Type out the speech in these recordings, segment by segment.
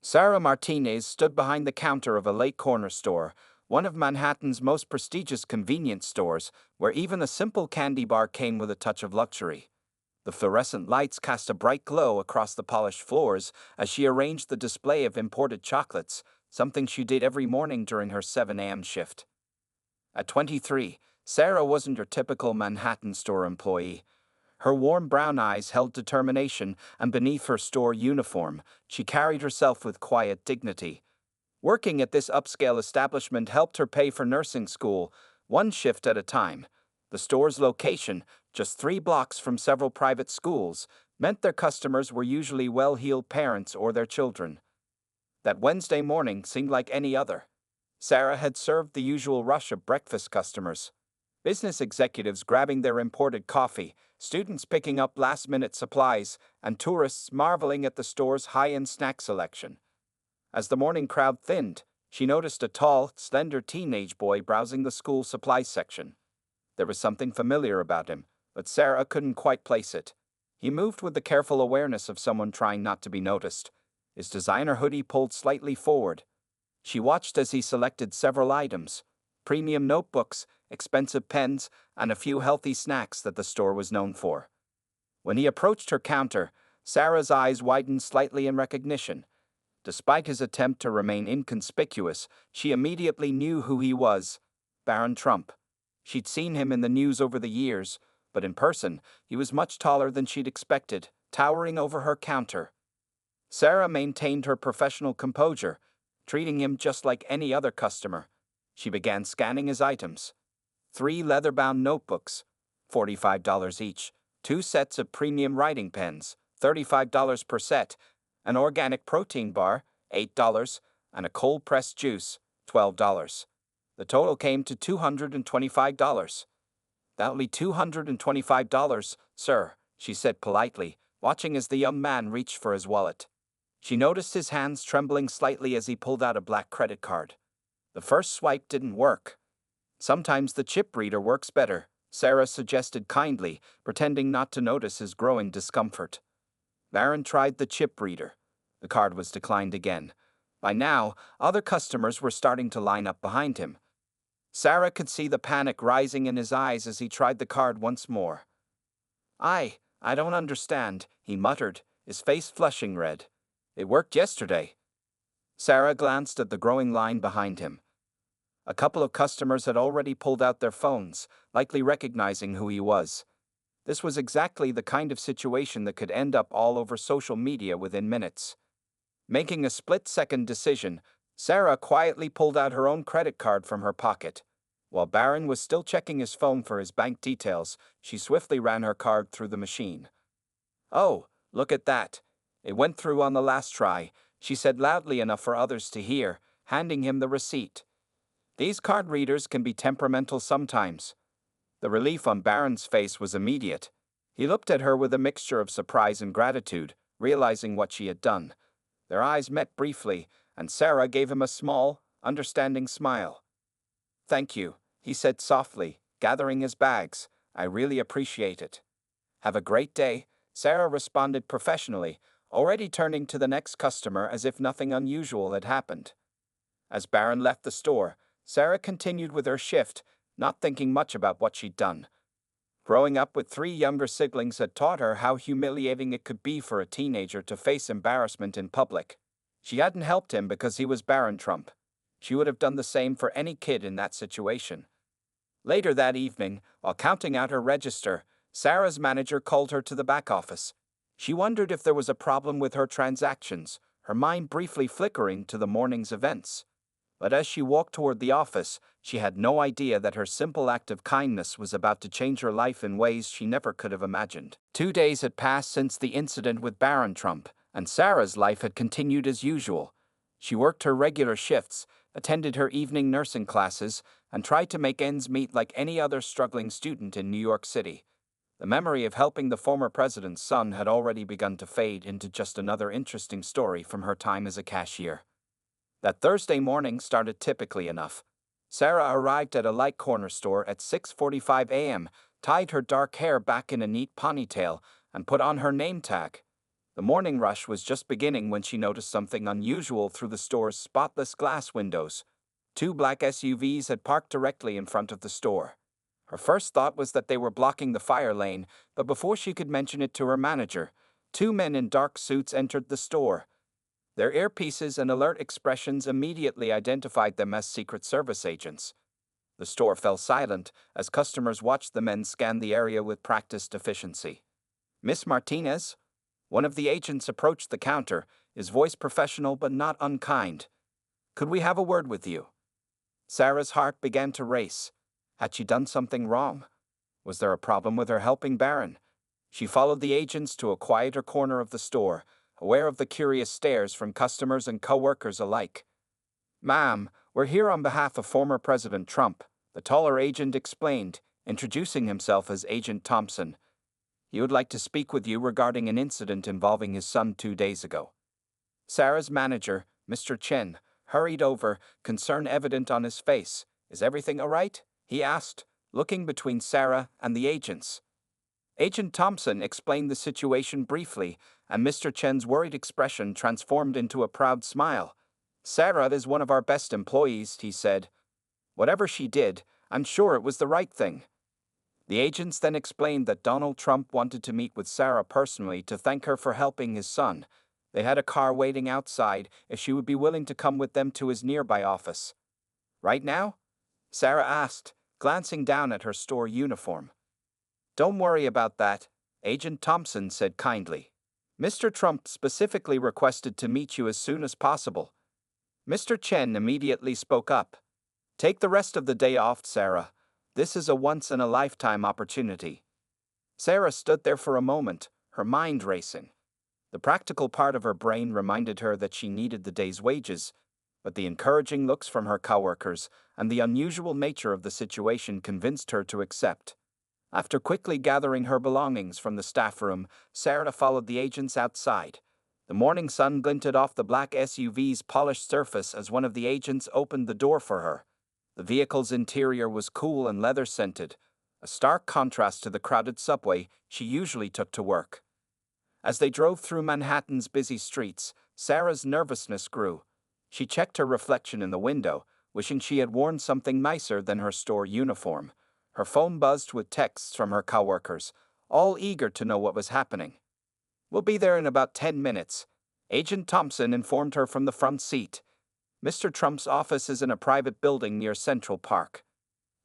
Sarah Martinez stood behind the counter of a late corner store, one of Manhattan's most prestigious convenience stores, where even a simple candy bar came with a touch of luxury. The fluorescent lights cast a bright glow across the polished floors as she arranged the display of imported chocolates, something she did every morning during her 7 a.m. shift. At 23, Sarah wasn't your typical Manhattan store employee. Her warm brown eyes held determination, and beneath her store uniform, she carried herself with quiet dignity. Working at this upscale establishment helped her pay for nursing school, one shift at a time. The store's location, just 3 blocks from several private schools, meant their customers were usually well-heeled parents or their children. That Wednesday morning seemed like any other. Sarah had served the usual rush of breakfast customers. Business executives grabbing their imported coffee, students picking up last-minute supplies, and tourists marveling at the store's high-end snack selection. As the morning crowd thinned, she noticed a tall, slender teenage boy browsing the school supplies section. There was something familiar about him, but Sarah couldn't quite place it. He moved with the careful awareness of someone trying not to be noticed, his designer hoodie pulled slightly forward. She watched as he selected several items: premium notebooks, expensive pens, and a few healthy snacks that the store was known for. When he approached her counter, Sarah's eyes widened slightly in recognition. Despite his attempt to remain inconspicuous, she immediately knew who he was: Barron Trump. She'd seen him in the news over the years, but in person, he was much taller than she'd expected, towering over her counter. Sarah maintained her professional composure, treating him just like any other customer. She began scanning his items. 3 leather-bound notebooks, $45 each, 2 sets of premium writing pens, $35 per set, an organic protein bar, $8, and a cold-pressed juice, $12. The total came to $225. "That'll be $225, sir," she said politely, watching as the young man reached for his wallet. She noticed his hands trembling slightly as he pulled out a black credit card. The first swipe didn't work. "Sometimes the chip reader works better," Sarah suggested kindly, pretending not to notice his growing discomfort. Barron tried the chip reader. The card was declined again. By now, other customers were starting to line up behind him. Sarah could see the panic rising in his eyes as he tried the card once more. I don't understand," he muttered, his face flushing red. "It worked yesterday." Sarah glanced at the growing line behind him. A couple of customers had already pulled out their phones, likely recognizing who he was. This was exactly the kind of situation that could end up all over social media within minutes. Making a split-second decision, Sarah quietly pulled out her own credit card from her pocket. While Barron was still checking his phone for his bank details, she swiftly ran her card through the machine. "Oh, look at that. It went through on the last try," she said loudly enough for others to hear, handing him the receipt. These card readers can be temperamental sometimes. The relief on Barron's face was immediate. He looked at her with a mixture of surprise and gratitude, realizing what she had done. Their eyes met briefly, and Sarah gave him a small, understanding smile. "Thank you," he said softly, gathering his bags. "I really appreciate it." "Have a great day," Sarah responded professionally, already turning to the next customer as if nothing unusual had happened. As Barron left the store, Sarah continued with her shift, not thinking much about what she'd done. Growing up with 3 younger siblings had taught her how humiliating it could be for a teenager to face embarrassment in public. She hadn't helped him because he was Barron Trump. She would have done the same for any kid in that situation. Later that evening, while counting out her register, Sarah's manager called her to the back office. She wondered if there was a problem with her transactions, her mind briefly flickering to the morning's events. But as she walked toward the office, she had no idea that her simple act of kindness was about to change her life in ways she never could have imagined. 2 days had passed since the incident with Barron Trump, and Sarah's life had continued as usual. She worked her regular shifts, attended her evening nursing classes, and tried to make ends meet like any other struggling student in New York City. The memory of helping the former president's son had already begun to fade into just another interesting story from her time as a cashier. That Thursday morning started typically enough. Sarah arrived at a light corner store at 6:45 a.m., tied her dark hair back in a neat ponytail, and put on her name tag. The morning rush was just beginning when she noticed something unusual through the store's spotless glass windows. Two black SUVs had parked directly in front of the store. Her first thought was that they were blocking the fire lane, but before she could mention it to her manager, two men in dark suits entered the store. Their earpieces and alert expressions immediately identified them as Secret Service agents. The store fell silent as customers watched the men scan the area with practiced efficiency. "Miss Martinez?" One of the agents approached the counter, his voice professional but not unkind. "Could we have a word with you?" Sarah's heart began to race. Had she done something wrong? Was there a problem with her helping Barron? She followed the agents to a quieter corner of the store, aware of the curious stares from customers and co-workers alike. "Ma'am, we're here on behalf of former President Trump," the taller agent explained, introducing himself as Agent Thompson. "He would like to speak with you regarding an incident involving his son 2 days ago." Sarah's manager, Mr. Chen, hurried over, concern evident on his face. "Is everything all right?" he asked, looking between Sarah and the agents. Agent Thompson explained the situation briefly, and Mr. Chen's worried expression transformed into a proud smile. "Sarah is one of our best employees," he said. "Whatever she did, I'm sure it was the right thing." The agents then explained that Donald Trump wanted to meet with Sarah personally to thank her for helping his son. They had a car waiting outside if she would be willing to come with them to his nearby office. "Right now?" Sarah asked, glancing down at her store uniform. "Don't worry about that," Agent Thompson said kindly. "Mr. Trump specifically requested to meet you as soon as possible." Mr. Chen immediately spoke up. "Take the rest of the day off, Sarah. This is a once-in-a-lifetime opportunity." Sarah stood there for a moment, her mind racing. The practical part of her brain reminded her that she needed the day's wages, but the encouraging looks from her coworkers and the unusual nature of the situation convinced her to accept. After quickly gathering her belongings from the staff room, Sarah followed the agents outside. The morning sun glinted off the black SUV's polished surface as one of the agents opened the door for her. The vehicle's interior was cool and leather-scented, a stark contrast to the crowded subway she usually took to work. As they drove through Manhattan's busy streets, Sarah's nervousness grew. She checked her reflection in the window, wishing she had worn something nicer than her store uniform. Her phone buzzed with texts from her coworkers, all eager to know what was happening. "We'll be there in about 10 minutes, Agent Thompson informed her from the front seat. "Mr. Trump's office is in a private building near Central Park."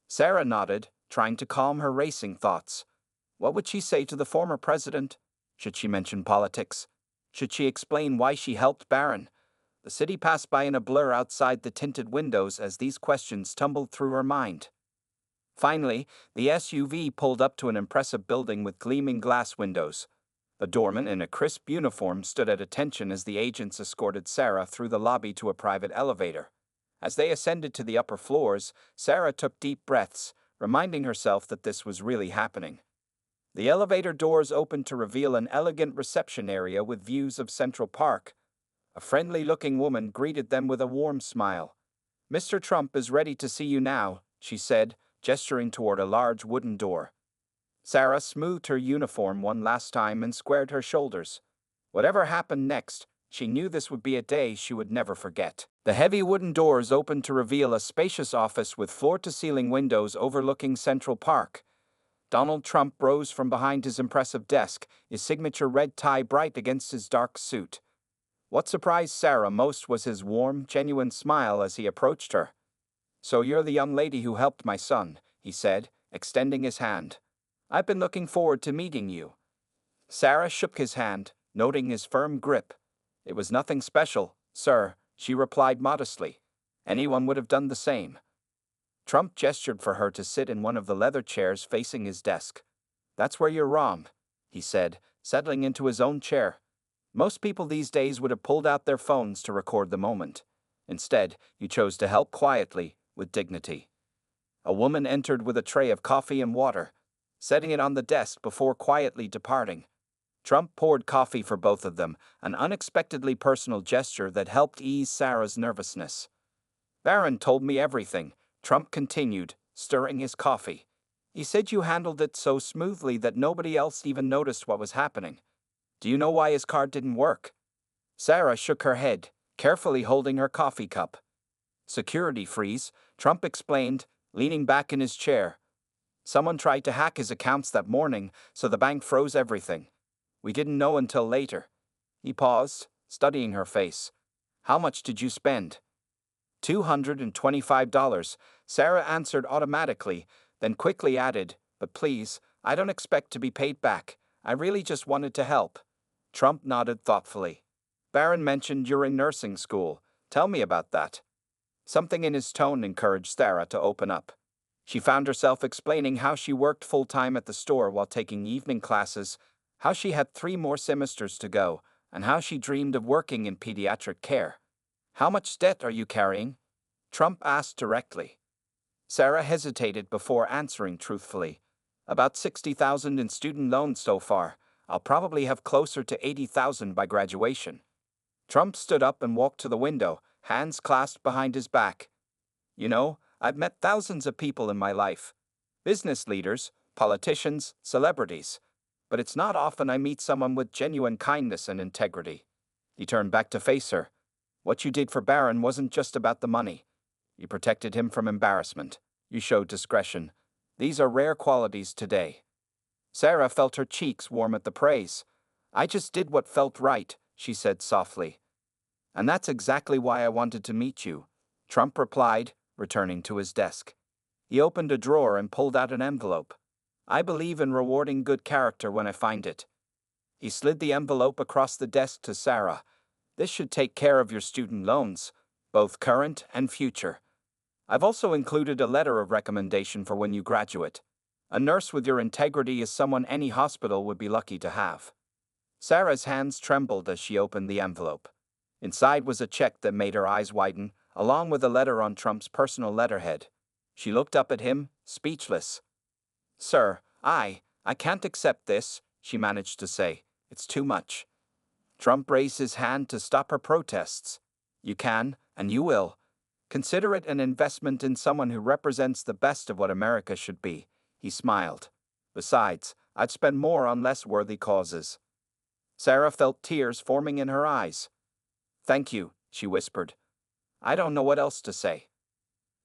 Sarah nodded, trying to calm her racing thoughts. What would she say to the former president? Should she mention politics? Should she explain why she helped Barron? The city passed by in a blur outside the tinted windows as these questions tumbled through her mind. Finally, the SUV pulled up to an impressive building with gleaming glass windows. A doorman in a crisp uniform stood at attention as the agents escorted Sarah through the lobby to a private elevator. As they ascended to the upper floors, Sarah took deep breaths, reminding herself that this was really happening. The elevator doors opened to reveal an elegant reception area with views of Central Park. A friendly-looking woman greeted them with a warm smile. "Mr. Trump is ready to see you now," she said, gesturing toward a large wooden door. Sarah smoothed her uniform one last time and squared her shoulders. Whatever happened next, she knew this would be a day she would never forget. The heavy wooden doors opened to reveal a spacious office with floor-to-ceiling windows overlooking Central Park. Donald Trump rose from behind his impressive desk, his signature red tie bright against his dark suit. What surprised Sarah most was his warm, genuine smile as he approached her. "So you're the young lady who helped my son," he said, extending his hand. "I've been looking forward to meeting you." Sarah shook his hand, noting his firm grip. "It was nothing special, sir," she replied modestly. "Anyone would have done the same." Trump gestured for her to sit in one of the leather chairs facing his desk. "That's where you're wrong," he said, settling into his own chair. "Most people these days would have pulled out their phones to record the moment. Instead, you chose to help quietly, with dignity." A woman entered with a tray of coffee and water, setting it on the desk before quietly departing. Trump poured coffee for both of them, an unexpectedly personal gesture that helped ease Sarah's nervousness. "Barron told me everything," Trump continued, stirring his coffee. "He said you handled it so smoothly that nobody else even noticed what was happening. Do you know why his card didn't work? Sarah shook her head, carefully holding her coffee cup. Security freeze, Trump explained, leaning back in his chair. Someone tried to hack his accounts that morning, so the bank froze everything. We didn't know until later. He paused, studying her face. How much did you spend? $225, Sarah answered automatically, then quickly added, but please, I don't expect to be paid back. I really just wanted to help. Trump nodded thoughtfully. Barron mentioned you're in nursing school. Tell me about that. Something in his tone encouraged Sarah to open up. She found herself explaining how she worked full-time at the store while taking evening classes, how she had 3 more semesters to go, and how she dreamed of working in pediatric care. How much debt are you carrying? Trump asked directly. Sarah hesitated before answering truthfully. About $60,000 in student loans so far. I'll probably have closer to $80,000 by graduation. Trump stood up and walked to the window, hands clasped behind his back. You know, I've met thousands of people in my life. Business leaders, politicians, celebrities. But it's not often I meet someone with genuine kindness and integrity. He turned back to face her. What you did for Barron wasn't just about the money. You protected him from embarrassment. You showed discretion. These are rare qualities today. Sarah felt her cheeks warm at the praise. I just did what felt right, she said softly. And that's exactly why I wanted to meet you, Trump replied, returning to his desk. He opened a drawer and pulled out an envelope. I believe in rewarding good character when I find it. He slid the envelope across the desk to Sarah. This should take care of your student loans, both current and future. I've also included a letter of recommendation for when you graduate. A nurse with your integrity is someone any hospital would be lucky to have. Sarah's hands trembled as she opened the envelope. Inside was a check that made her eyes widen, along with a letter on Trump's personal letterhead. She looked up at him, speechless. Sir, I can't accept this, she managed to say. It's too much. Trump raised his hand to stop her protests. You can, and you will. Consider it an investment in someone who represents the best of what America should be. He smiled. Besides, I'd spend more on less worthy causes. Sarah felt tears forming in her eyes. Thank you, she whispered. I don't know what else to say.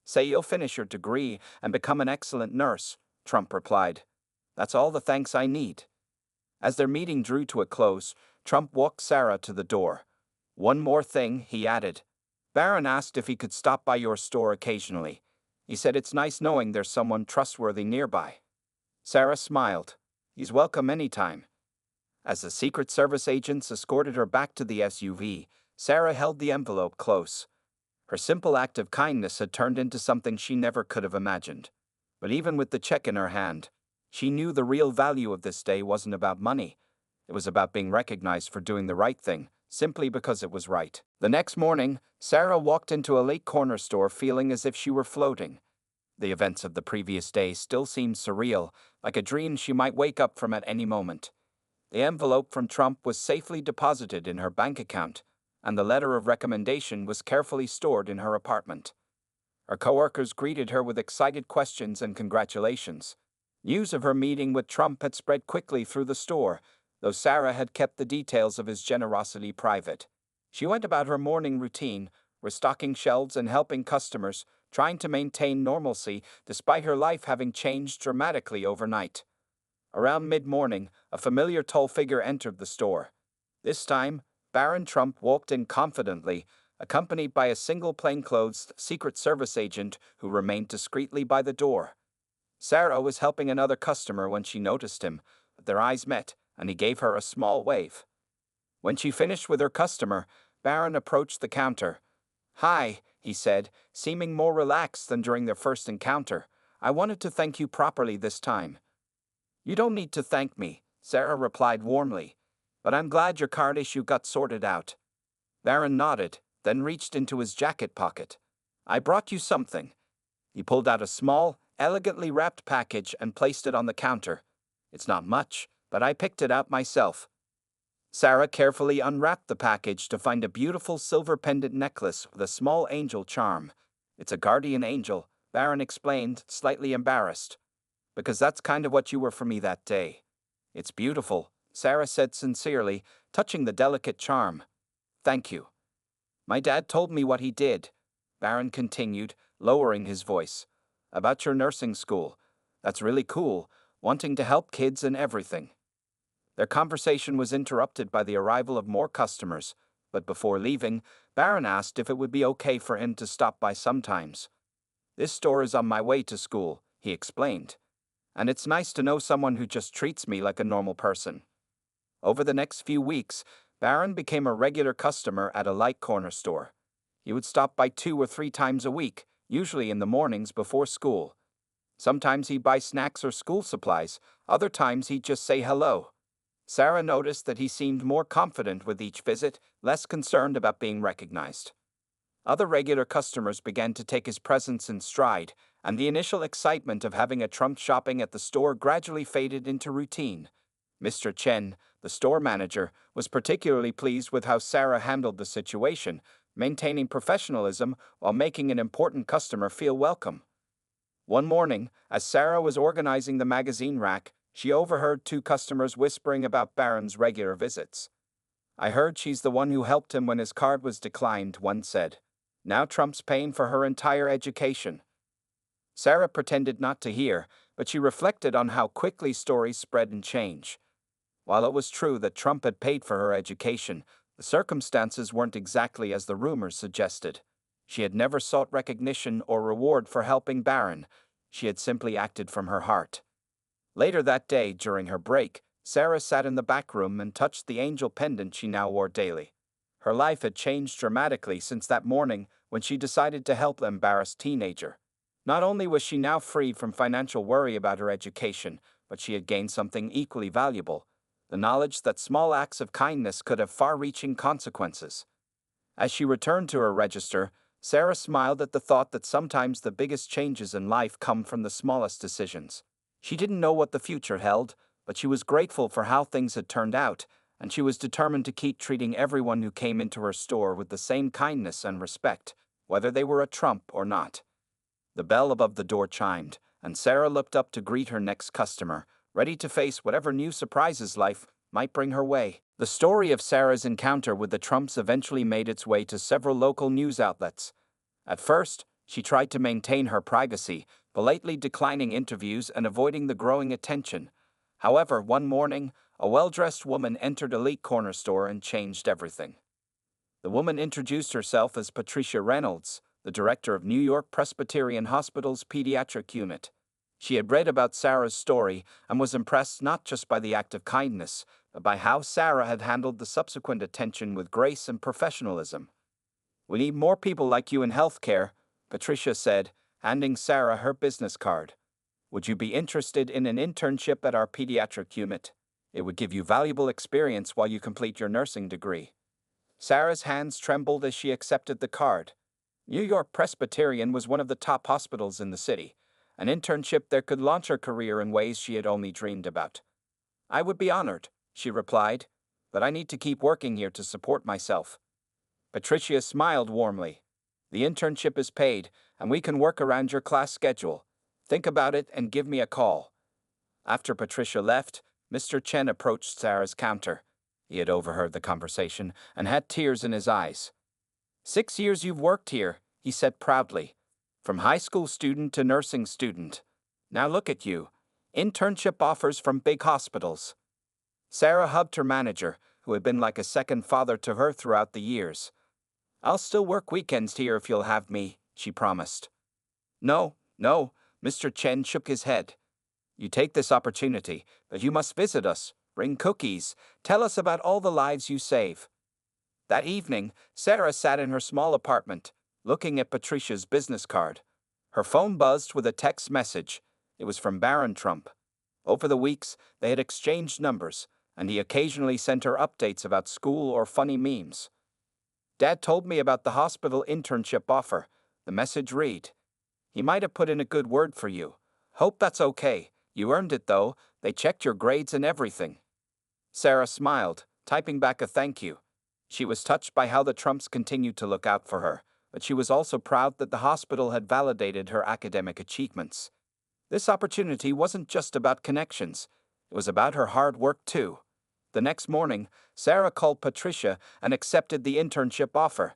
Say you'll finish your degree and become an excellent nurse, Trump replied. That's all the thanks I need. As their meeting drew to a close, Trump walked Sarah to the door. One more thing, he added. Barron asked if he could stop by your store occasionally. He said it's nice knowing there's someone trustworthy nearby. Sarah smiled. He's welcome anytime. As the Secret Service agents escorted her back to the SUV, Sarah held the envelope close. Her simple act of kindness had turned into something she never could have imagined. But even with the check in her hand, she knew the real value of this day wasn't about money. It was about being recognized for doing the right thing, simply because it was right. The next morning, Sarah walked into a late corner store feeling as if she were floating. The events of the previous day still seemed surreal, like a dream she might wake up from at any moment. The envelope from Trump was safely deposited in her bank account, and the letter of recommendation was carefully stored in her apartment. Her coworkers greeted her with excited questions and congratulations. News of her meeting with Trump had spread quickly through the store, though Sarah had kept the details of his generosity private. She went about her morning routine, restocking shelves and helping customers, trying to maintain normalcy despite her life having changed dramatically overnight. Around mid-morning, a familiar tall figure entered the store. This time, Barron Trump walked in confidently, accompanied by a single plainclothes Secret Service agent who remained discreetly by the door. Sarah was helping another customer when she noticed him, but their eyes met, and he gave her a small wave. When she finished with her customer, Barron approached the counter. Hi, he said, seeming more relaxed than during their first encounter. I wanted to thank you properly this time. You don't need to thank me, Sarah replied warmly, but I'm glad your card issue got sorted out. Barron nodded, then reached into his jacket pocket. I brought you something. He pulled out a small, elegantly wrapped package and placed it on the counter. It's not much, but I picked it out myself. Sarah carefully unwrapped the package to find a beautiful silver pendant necklace with a small angel charm. It's a guardian angel, Barron explained, slightly embarrassed. Because that's kind of what you were for me that day. It's beautiful, Sarah said sincerely, touching the delicate charm. Thank you. My dad told me what he did, Barron continued, lowering his voice. About your nursing school. That's really cool, wanting to help kids and everything. Their conversation was interrupted by the arrival of more customers, but before leaving, Barron asked if it would be okay for him to stop by sometimes. This store is on my way to school, he explained. And it's nice to know someone who just treats me like a normal person. Over the next few weeks, Barron became a regular customer at a light corner store. He would stop by 2 or 3 times a week, usually in the mornings before school. Sometimes he'd buy snacks or school supplies, other times he'd just say hello. Sarah noticed that he seemed more confident with each visit, less concerned about being recognized. Other regular customers began to take his presence in stride, and the initial excitement of having a Trump shopping at the store gradually faded into routine. Mr. Chen, the store manager, was particularly pleased with how Sarah handled the situation, maintaining professionalism while making an important customer feel welcome. One morning, as Sarah was organizing the magazine rack, she overheard 2 customers whispering about Barron's regular visits. I heard she's the one who helped him when his card was declined, one said. Now Trump's paying for her entire education. Sarah pretended not to hear, but she reflected on how quickly stories spread and change. While it was true that Trump had paid for her education, the circumstances weren't exactly as the rumors suggested. She had never sought recognition or reward for helping Barron. She had simply acted from her heart. Later that day, during her break, Sarah sat in the back room and touched the angel pendant she now wore daily. Her life had changed dramatically since that morning when she decided to help the embarrassed teenager. Not only was she now freed from financial worry about her education, but she had gained something equally valuable: the knowledge that small acts of kindness could have far-reaching consequences. As she returned to her register, Sarah smiled at the thought that sometimes the biggest changes in life come from the smallest decisions. She didn't know what the future held, but she was grateful for how things had turned out, and she was determined to keep treating everyone who came into her store with the same kindness and respect, whether they were a Trump or not. The bell above the door chimed, and Sarah looked up to greet her next customer, ready to face whatever new surprises life might bring her way. The story of Sarah's encounter with the Trumps eventually made its way to several local news outlets. At first, she tried to maintain her privacy, politely declining interviews and avoiding the growing attention. However, one morning, a well-dressed woman entered a late corner store and changed everything. The woman introduced herself as Patricia Reynolds, the director of New York Presbyterian Hospital's pediatric unit. She had read about Sarah's story and was impressed not just by the act of kindness, but by how Sarah had handled the subsequent attention with grace and professionalism. We need more people like you in healthcare, Patricia said, handing Sarah her business card. Would you be interested in an internship at our pediatric unit? It would give you valuable experience while you complete your nursing degree. Sarah's hands trembled as she accepted the card. New York Presbyterian was one of the top hospitals in the city. An internship there could launch her career in ways she had only dreamed about. I would be honored, she replied, but I need to keep working here to support myself. Patricia smiled warmly. The internship is paid, and we can work around your class schedule. Think about it and give me a call. After Patricia left, Mr. Chen approached Sarah's counter. He had overheard the conversation and had tears in his eyes. 6 years you've worked here, he said proudly. From high school student to nursing student. Now look at you. Internship offers from big hospitals. Sarah hugged her manager, who had been like a second father to her throughout the years. I'll still work weekends here if you'll have me, she promised. No, Mr. Chen shook his head. You take this opportunity, but you must visit us, bring cookies, tell us about all the lives you save. That evening, Sarah sat in her small apartment, looking at Patricia's business card. Her phone buzzed with a text message. It was from Barron Trump. Over the weeks, they had exchanged numbers, and he occasionally sent her updates about school or funny memes. Dad told me about the hospital internship offer, the message read. He might have put in a good word for you. Hope that's okay. You earned it though, they checked your grades and everything. Sarah smiled, typing back a thank you. She was touched by how the Trumps continued to look out for her, but she was also proud that the hospital had validated her academic achievements. This opportunity wasn't just about connections, it was about her hard work too. The next morning, Sarah called Patricia and accepted the internship offer.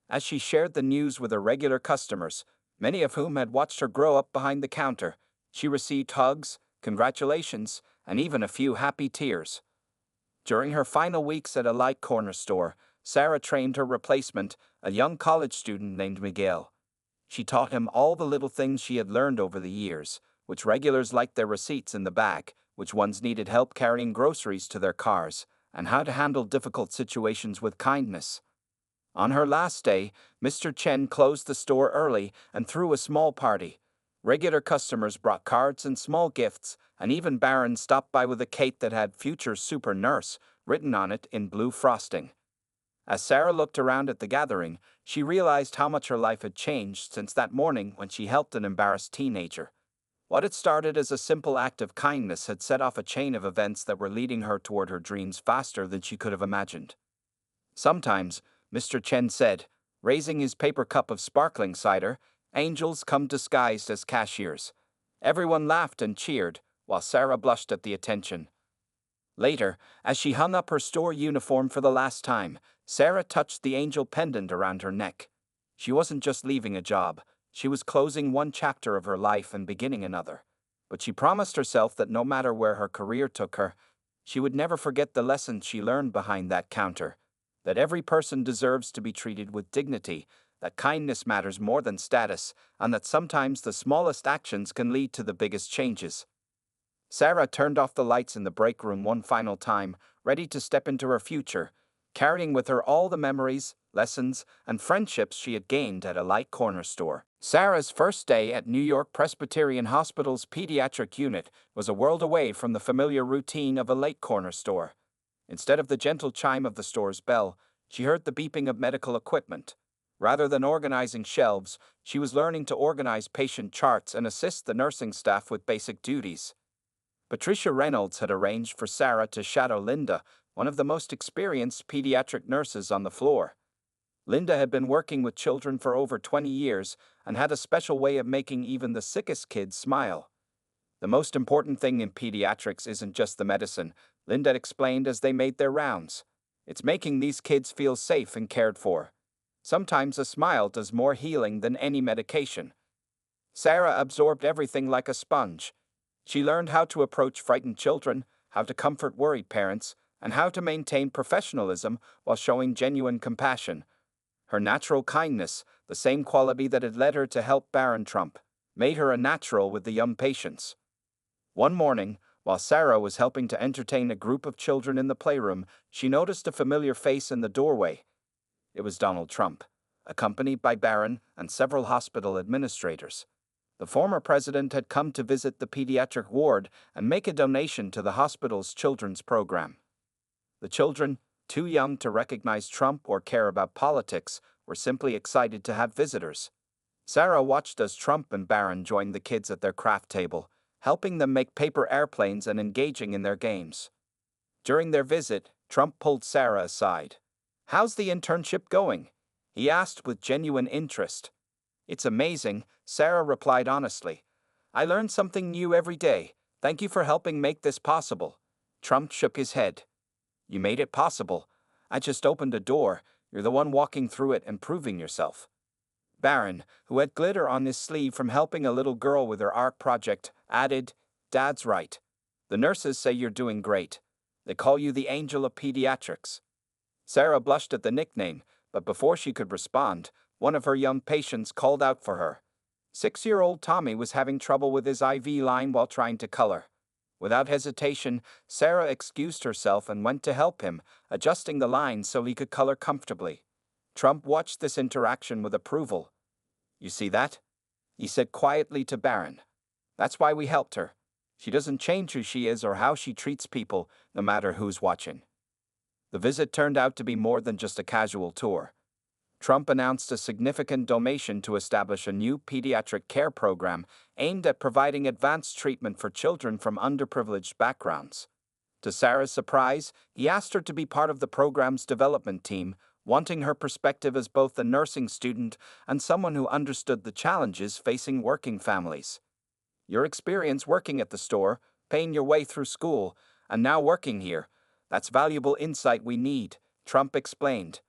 As she shared the news with her regular customers, many of whom had watched her grow up behind the counter, she received hugs, congratulations, and even a few happy tears. During her final weeks at a light corner store, Sarah trained her replacement, a young college student named Miguel. She taught him all the little things she had learned over the years, which regulars liked their receipts in the bag, which ones needed help carrying groceries to their cars, and how to handle difficult situations with kindness. On her last day, Mr. Chen closed the store early and threw a small party. Regular customers brought cards and small gifts, and even Barron stopped by with a cake that had "Future Super Nurse" written on it in blue frosting. As Sarah looked around at the gathering, she realized how much her life had changed since that morning when she helped an embarrassed teenager. What had started as a simple act of kindness had set off a chain of events that were leading her toward her dreams faster than she could have imagined. Sometimes, Mr. Chen said, raising his paper cup of sparkling cider, angels come disguised as cashiers. Everyone laughed and cheered, while Sarah blushed at the attention. Later, as she hung up her store uniform for the last time, Sarah touched the angel pendant around her neck. She wasn't just leaving a job, she was closing one chapter of her life and beginning another. But she promised herself that no matter where her career took her, she would never forget the lessons she learned behind that counter. That every person deserves to be treated with dignity, that kindness matters more than status, and that sometimes the smallest actions can lead to the biggest changes. Sarah turned off the lights in the break room one final time, ready to step into her future, carrying with her all the memories, lessons, and friendships she had gained at a light corner store. Sarah's first day at New York Presbyterian Hospital's pediatric unit was a world away from the familiar routine of a late corner store. Instead of the gentle chime of the store's bell, she heard the beeping of medical equipment. Rather than organizing shelves, she was learning to organize patient charts and assist the nursing staff with basic duties. Patricia Reynolds had arranged for Sarah to shadow Linda, one of the most experienced pediatric nurses on the floor. Linda had been working with children for over 20 years and had a special way of making even the sickest kids smile. The most important thing in pediatrics isn't just the medicine, Linda explained as they made their rounds. It's making these kids feel safe and cared for. Sometimes a smile does more healing than any medication. Sarah absorbed everything like a sponge. She learned how to approach frightened children, how to comfort worried parents, and how to maintain professionalism while showing genuine compassion. Her natural kindness, the same quality that had led her to help Barron Trump, made her a natural with the young patients. One morning, while Sarah was helping to entertain a group of children in the playroom, she noticed a familiar face in the doorway. It was Donald Trump, accompanied by Barron and several hospital administrators. The former president had come to visit the pediatric ward and make a donation to the hospital's children's program. The children, too young to recognize Trump or care about politics, were simply excited to have visitors. Sarah watched as Trump and Barron joined the kids at their craft table, helping them make paper airplanes and engaging in their games. During their visit, Trump pulled Sarah aside. "How's the internship going?" he asked with genuine interest. "It's amazing," Sarah replied honestly. "I learn something new every day. Thank you for helping make this possible." Trump shook his head. "You made it possible. I just opened a door. You're the one walking through it and proving yourself." Barron, who had glitter on his sleeve from helping a little girl with her art project, added, "Dad's right. The nurses say you're doing great. They call you the Angel of Pediatrics." Sarah blushed at the nickname, but before she could respond, one of her young patients called out for her. 6-year-old Tommy was having trouble with his IV line while trying to color. Without hesitation, Sarah excused herself and went to help him, adjusting the line so he could color comfortably. Trump watched this interaction with approval. "You see that?" he said quietly to Barron. "That's why we helped her. She doesn't change who she is or how she treats people, no matter who's watching." The visit turned out to be more than just a casual tour. Trump announced a significant donation to establish a new pediatric care program aimed at providing advanced treatment for children from underprivileged backgrounds. To Sarah's surprise, he asked her to be part of the program's development team, wanting her perspective as both a nursing student and someone who understood the challenges facing working families. "Your experience working at the store, paying your way through school, and now working here, That's valuable insight we need, Trump explained.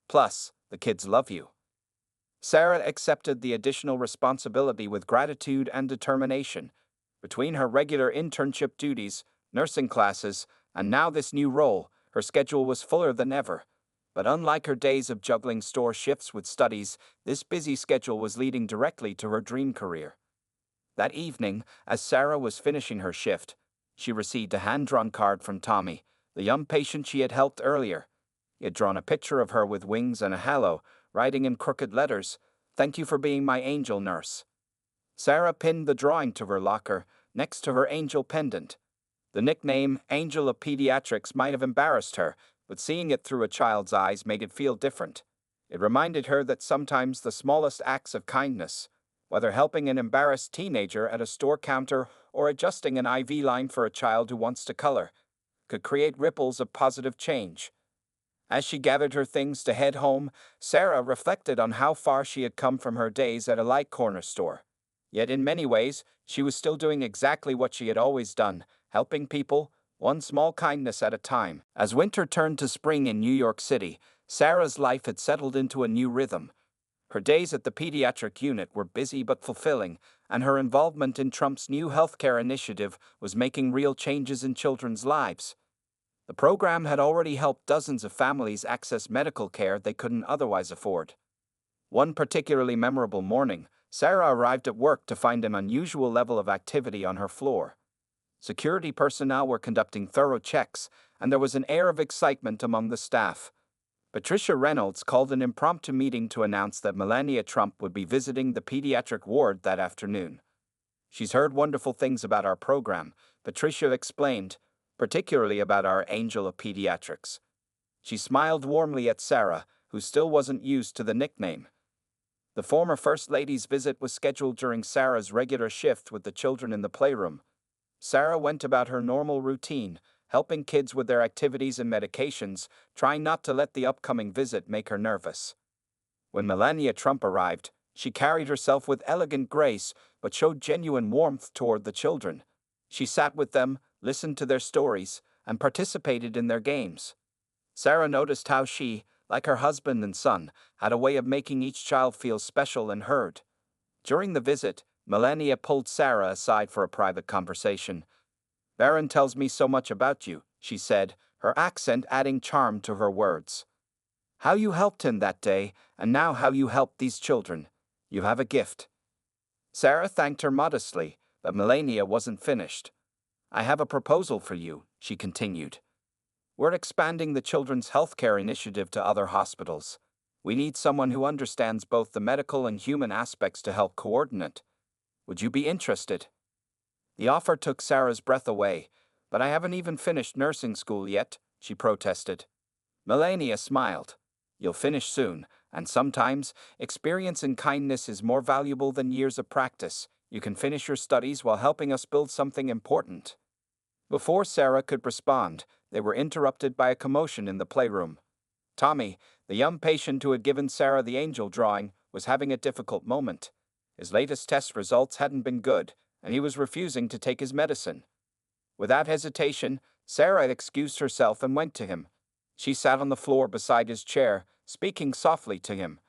Plus, the kids love you. Sarah accepted the additional responsibility with gratitude and determination. Between her regular internship duties, nursing classes, and now this new role, her schedule was fuller than ever. But unlike her days of juggling store shifts with studies, this busy schedule was leading directly to her dream career. That evening, as Sarah was finishing her shift, she received a hand-drawn card from Tommy, the young patient she had helped earlier. He had drawn a picture of her with wings and a halo, writing in crooked letters, "Thank you for being my angel nurse." Sarah pinned the drawing to her locker, next to her angel pendant. The nickname, Angel of Pediatrics, might have embarrassed her, but seeing it through a child's eyes made it feel different. It reminded her that sometimes the smallest acts of kindness, whether helping an embarrassed teenager at a store counter or adjusting an IV line for a child who wants to color, could create ripples of positive change. As she gathered her things to head home, Sarah reflected on how far she had come from her days at a light corner store. Yet in many ways, she was still doing exactly what she had always done, helping people, one small kindness at a time. As winter turned to spring in New York City, Sarah's life had settled into a new rhythm. Her days at the pediatric unit were busy but fulfilling, and her involvement in Trump's new healthcare initiative was making real changes in children's lives. The program had already helped dozens of families access medical care they couldn't otherwise afford. One particularly memorable morning, Sarah arrived at work to find an unusual level of activity on her floor. Security personnel were conducting thorough checks, and there was an air of excitement among the staff. Patricia Reynolds called an impromptu meeting to announce that Melania Trump would be visiting the pediatric ward that afternoon. "She's heard wonderful things about our program," Patricia explained, "particularly about our Angel of Pediatrics." She smiled warmly at Sarah, who still wasn't used to the nickname. The former First Lady's visit was scheduled during Sarah's regular shift with the children in the playroom. Sarah went about her normal routine, helping kids with their activities and medications, trying not to let the upcoming visit make her nervous. When Melania Trump arrived, she carried herself with elegant grace, but showed genuine warmth toward the children. She sat with them, listened to their stories, and participated in their games. Sarah noticed how she, like her husband and son, had a way of making each child feel special and heard. During the visit, Melania pulled Sarah aside for a private conversation. "Barron tells me so much about you," she said, her accent adding charm to her words. "How you helped him that day, and now how you helped these children. You have a gift." Sarah thanked her modestly, but Melania wasn't finished. "I have a proposal for you," she continued. "We're expanding the Children's Healthcare Initiative to other hospitals. We need someone who understands both the medical and human aspects to help coordinate. Would you be interested?" The offer took Sarah's breath away, "But I haven't even finished nursing school yet," she protested. Melania smiled. "You'll finish soon, and sometimes experience in kindness is more valuable than years of practice. You can finish your studies while helping us build something important." Before Sarah could respond, they were interrupted by a commotion in the playroom. Tommy, the young patient who had given Sarah the angel drawing, was having a difficult moment. His latest test results hadn't been good, and he was refusing to take his medicine. Without hesitation, Sarah excused herself and went to him. She sat on the floor beside his chair, speaking softly to him.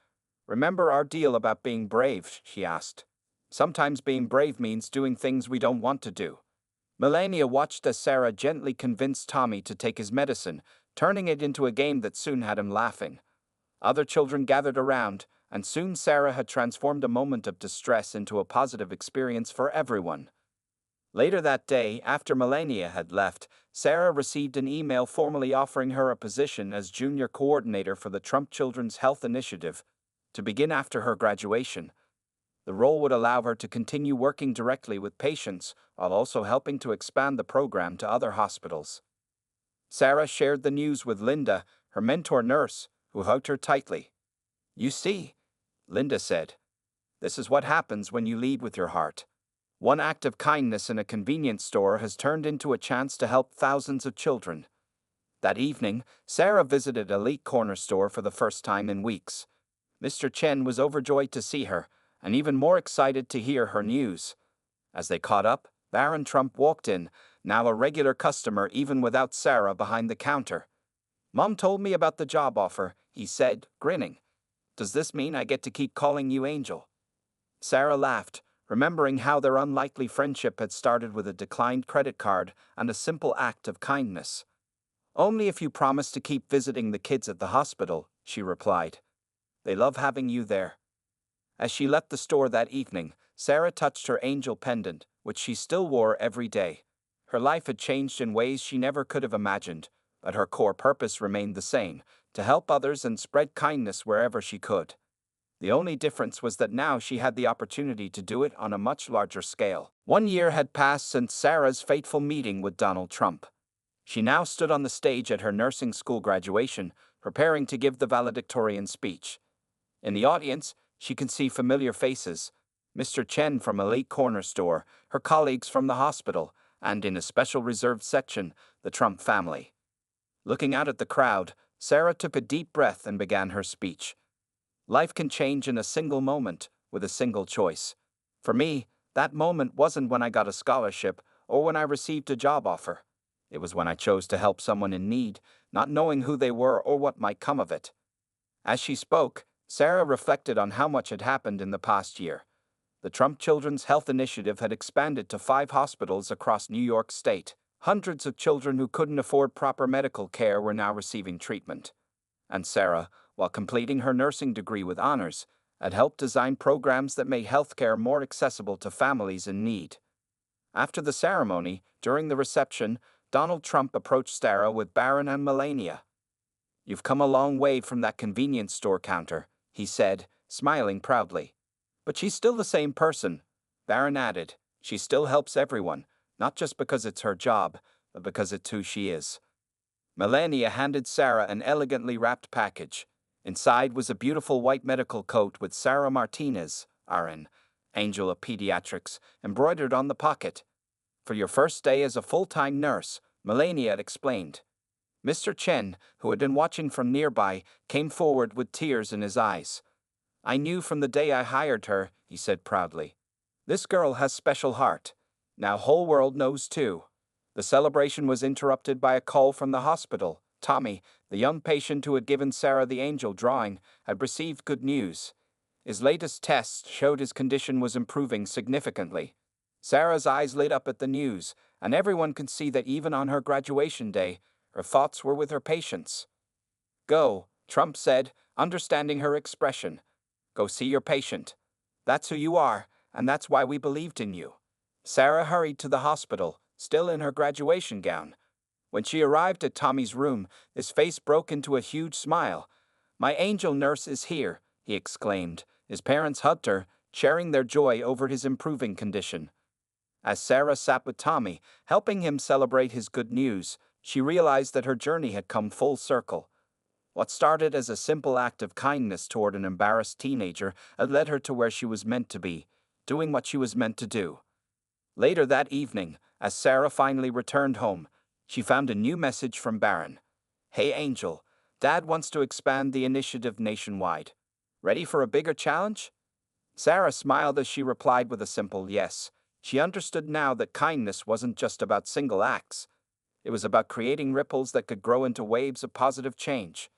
"Remember our deal about being brave?" she asked. "Sometimes being brave means doing things we don't want to do." Melania watched as Sarah gently convinced Tommy to take his medicine, turning it into a game that soon had him laughing. Other children gathered around, and soon Sarah had transformed a moment of distress into a positive experience for everyone. Later that day, after Melania had left, Sarah received an email formally offering her a position as junior coordinator for the Trump Children's Health Initiative, to begin after her graduation. The role would allow her to continue working directly with patients while also helping to expand the program to other hospitals. Sarah shared the news with Linda, her mentor nurse, who hugged her tightly. "You see," Linda said, "this is what happens when you lead with your heart. One act of kindness in a convenience store has turned into a chance to help thousands of children." That evening, Sarah visited a late corner store for the first time in weeks. Mr. Chen was overjoyed to see her, and even more excited to hear her news. As they caught up, Barron Trump walked in, now a regular customer even without Sarah behind the counter. "Mom told me about the job offer," he said, grinning. "Does this mean I get to keep calling you Angel?" Sarah laughed, remembering how their unlikely friendship had started with a declined credit card and a simple act of kindness. "Only if you promise to keep visiting the kids at the hospital," she replied. "They love having you there." As she left the store that evening, Sarah touched her angel pendant, which she still wore every day. Her life had changed in ways she never could have imagined, but her core purpose remained the same: to help others and spread kindness wherever she could. The only difference was that now she had the opportunity to do it on a much larger scale. 1 year had passed since Sarah's fateful meeting with Donald Trump. She now stood on the stage at her nursing school graduation, preparing to give the valedictorian speech. In the audience, she could see familiar faces: Mr. Chen from a late corner store, her colleagues from the hospital, and in a special reserved section, the Trump family. Looking out at the crowd, Sarah took a deep breath and began her speech. "Life can change in a single moment, with a single choice. For me, that moment wasn't when I got a scholarship or when I received a job offer. It was when I chose to help someone in need, not knowing who they were or what might come of it." As she spoke, Sarah reflected on how much had happened in the past year. The Trump Children's Health Initiative had expanded to 5 hospitals across New York State. Hundreds of children who couldn't afford proper medical care were now receiving treatment. And Sarah, while completing her nursing degree with honors, had helped design programs that made healthcare more accessible to families in need. After the ceremony, during the reception, Donald Trump approached Sarah with Barron and Melania. "You've come a long way from that convenience store counter," he said, smiling proudly. "But she's still the same person," Barron added. "She still helps everyone, not just because it's her job, but because it's who she is." Melania handed Sarah an elegantly wrapped package. Inside was a beautiful white medical coat with Sarah Martinez, RN, Angel of Pediatrics, embroidered on the pocket. "For your first day as a full-time nurse," Melania had explained. Mr. Chen, who had been watching from nearby, came forward with tears in his eyes. "I knew from the day I hired her," he said proudly. "This girl has special heart. Now whole world knows too." The celebration was interrupted by a call from the hospital. Tommy, the young patient who had given Sarah the angel drawing, had received good news. His latest tests showed his condition was improving significantly. Sarah's eyes lit up at the news, and everyone could see that even on her graduation day, her thoughts were with her patients. "Go," Trump said, understanding her expression. "Go see your patient. That's who you are, and that's why we believed in you." Sarah hurried to the hospital, still in her graduation gown. When she arrived at Tommy's room, his face broke into a huge smile. "My angel nurse is here," he exclaimed. His parents hugged her, sharing their joy over his improving condition. As Sarah sat with Tommy, helping him celebrate his good news, she realized that her journey had come full circle. What started as a simple act of kindness toward an embarrassed teenager had led her to where she was meant to be, doing what she was meant to do. Later that evening, as Sarah finally returned home, she found a new message from Barron. "Hey Angel, Dad wants to expand the initiative nationwide. Ready for a bigger challenge?" Sarah smiled as she replied with a simple yes. She understood now that kindness wasn't just about single acts. It was about creating ripples that could grow into waves of positive change.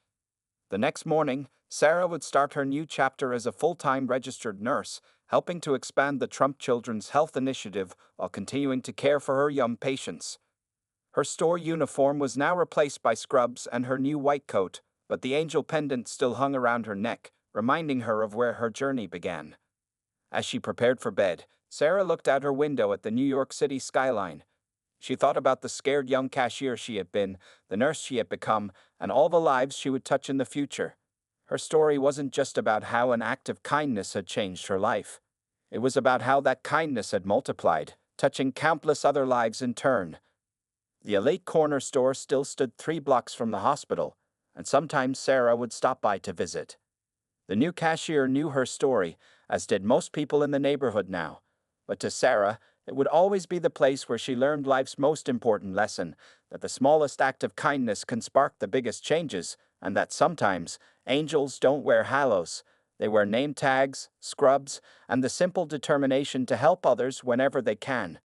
The next morning, Sarah would start her new chapter as a full-time registered nurse, helping to expand the Trump Children's Health Initiative while continuing to care for her young patients. Her store uniform was now replaced by scrubs and her new white coat, but the angel pendant still hung around her neck, reminding her of where her journey began. As she prepared for bed, Sarah looked out her window at the New York City skyline. She thought about the scared young cashier she had been, the nurse she had become, and all the lives she would touch in the future. Her story wasn't just about how an act of kindness had changed her life. It was about how that kindness had multiplied, touching countless other lives in turn. The elite corner store still stood 3 blocks from the hospital, and sometimes Sarah would stop by to visit. The new cashier knew her story, as did most people in the neighborhood now. But to Sarah, it would always be the place where she learned life's most important lesson, that the smallest act of kindness can spark the biggest changes, and that sometimes angels don't wear halos. They wear name tags, scrubs, and the simple determination to help others whenever they can.